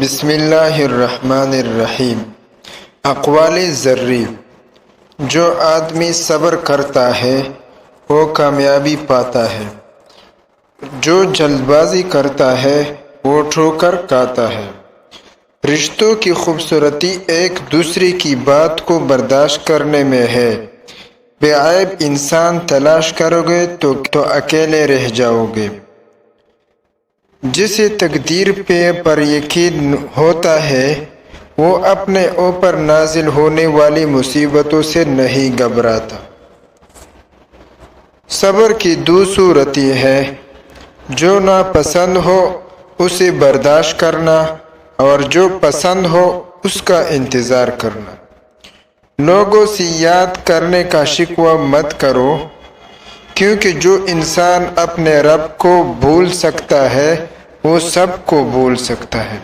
بسم اللہ الرحمن الرحیم۔ اقوال ذری۔ جو آدمی صبر کرتا ہے وہ کامیابی پاتا ہے، جو جلد بازی کرتا ہے وہ ٹھوکر کھاتا ہے۔ رشتوں کی خوبصورتی ایک دوسرے کی بات کو برداشت کرنے میں ہے۔ بے عیب انسان تلاش کرو گے تو اکیلے رہ جاؤ گے۔ جسے تقدیر پر یقین ہوتا ہے وہ اپنے اوپر نازل ہونے والی مصیبتوں سے نہیں گھبراتا۔ صبر کی دو صورتیں ہیں، جو ناپسند ہو اسے برداشت کرنا اور جو پسند ہو اس کا انتظار کرنا۔ لوگوں سے یاد کرنے کا شکوہ مت کرو، کیونکہ جو انسان اپنے رب کو بھول سکتا ہے وہ سب کو بھول سکتا ہے۔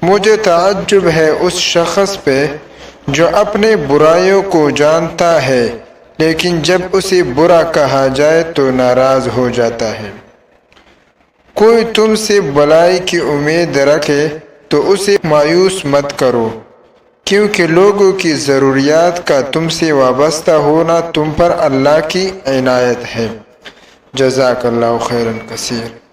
مجھے تعجب ہے اس شخص پہ جو اپنے برائیوں کو جانتا ہے لیکن جب اسے برا کہا جائے تو ناراض ہو جاتا ہے۔ کوئی تم سے بھلائی کی امید رکھے تو اسے مایوس مت کرو، کیونکہ لوگوں کی ضروریات کا تم سے وابستہ ہونا تم پر اللہ کی عنایت ہے۔ جزاک اللہ خیرا کثیر۔